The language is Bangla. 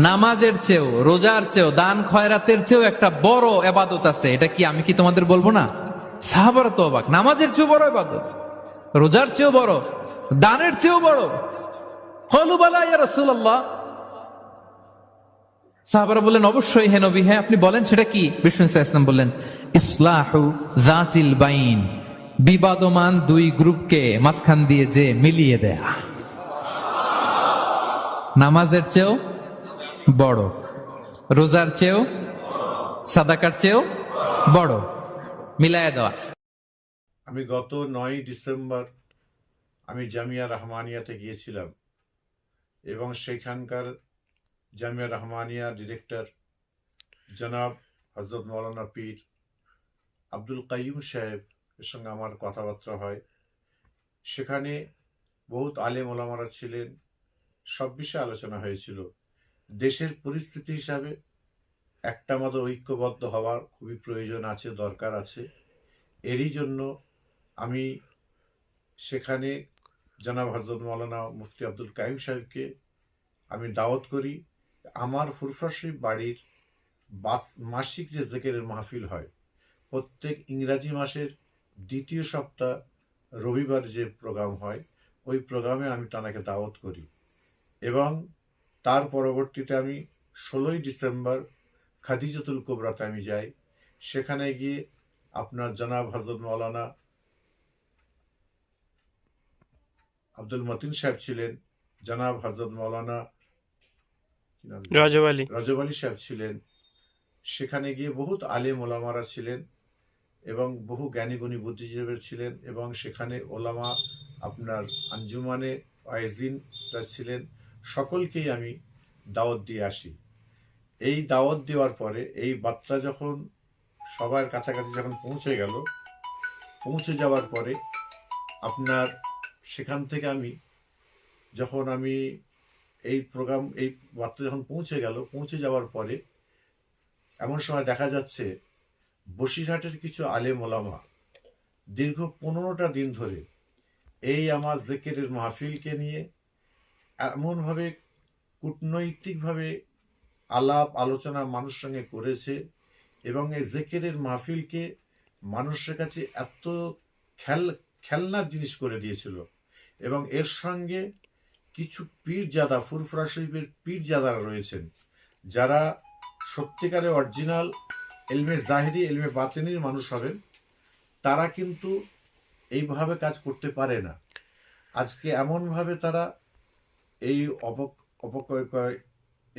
নামাজের চেয়েও, রোজার চেয়েও, দান খয়রাতের চেয়েও একটা বড় এবাদত আছে। এটা কি আমি কি তোমাদের বলবো না? সাহাবারা তো অবাক, নামাজের চেয়েও বড় এবাদত, রোজার চেয়েও বড়, দানের চেয়েও বড়। ক্বালু বালা ইয়া রাসূলুল্লাহ। সাহাবারা বললেন, অবশ্যই হে নবী, হ্যাঁ আপনি বলেন সেটা কি? বিষ্ণু সাল্লাল্লাহু আলাইহি ওয়াসাল্লাম বললেন, ইসলাহু যাতিল বাইন, বিবাদমান দুই গ্রুপকে মাঝখান দিয়ে যে মিলিয়ে দেয়া। নামাজের চেয়েও বড়, রোজার চেয়েও, সাদাকার চেয়েও বড়, মিলায়া দেওয়া। আমি গত 9 ডিসেম্বর আমি জামিয়া রহমানিয়াতে গিয়েছিলাম এবং সেখানকার জামিয়া রহমানিয়ার ডিরেক্টর জনাব হযরত মাওলানা পীর আব্দুল কাইয়ুম সাহেব এর সঙ্গে আমার কথাবার্তা হয়। সেখানে বহুত আলেম ওলামারা ছিলেন, সব বিষয়ে আলোচনা হয়েছিল। দেশের পরিস্থিতি হিসাবে একটা মতো ঐক্যবদ্ধ হওয়ার খুবই প্রয়োজন আছে, দরকার আছে। এরই জন্য আমি সেখানে জনাব হযরত মাওলানা মুফতি আব্দুল কাইয়ুম সাহেবকে আমি দাওয়াত করি। আমার ফুরফুরা শরীফ বাড়ির মাসিক যে জিকিরের মাহফিল হয়, প্রত্যেক ইংরাজি মাসের দ্বিতীয় সপ্তাহ রবিবার যে প্রোগ্রাম হয়, ওই প্রোগ্রামে আমি তাকে দাওয়াত করি এবং তার পরবর্তীতে আমি 16ই ডিসেম্বর খাদিজাতুল কুবরাতে আমি যাই। সেখানে গিয়ে আপনার জনাব হযরত মাওলানা আব্দুল মতিন সাহেব ছিলেন, জনাব হযরত মাওলানা রজব আলী সাহেব ছিলেন। সেখানে গিয়ে বহুত আলেম ওলামারা ছিলেন এবং বহু জ্ঞানীগুণী বুদ্ধিজীবী ছিলেন এবং সেখানে ওলামা আপনার আঞ্জুমানে ওয়াইজিনরা ছিলেন। সকলকেই আমি দাওয়াত দিয়ে আসি। এই দাওয়াত দেওয়ার পরে এই বার্তা যখন সবার কাছাকাছি যখন পৌঁছে যাওয়ার পরে আপনার সেখান থেকে যখন আমি এই বার্তা যখন পৌঁছে যাওয়ার পরে এমন সময় দেখা যাচ্ছে বসিরহাটের কিছু আলেম ওলামা দীর্ঘ 15টা দিন ধরে এই আমার জিকিরের মাহফিলকে নিয়ে এমনভাবে কূটনৈতিকভাবে আলাপ আলোচনা মানুষের সঙ্গে করেছে এবং এই জিকিরের মাহফিলকে মানুষের কাছে এত খেলনার জিনিস করে দিয়েছিল। এবং এর সঙ্গে কিছু পীরজাদা, ফুরফুরা শরীফের পীরজাদারা রয়েছেন, যারা সত্যিকারের অরিজিনাল ইলমে জাহিরি ইলমে বাতিনির মানুষ হবেন, তারা কিন্তু এইভাবে কাজ করতে পারে না। আজকে এমনভাবে তারা এই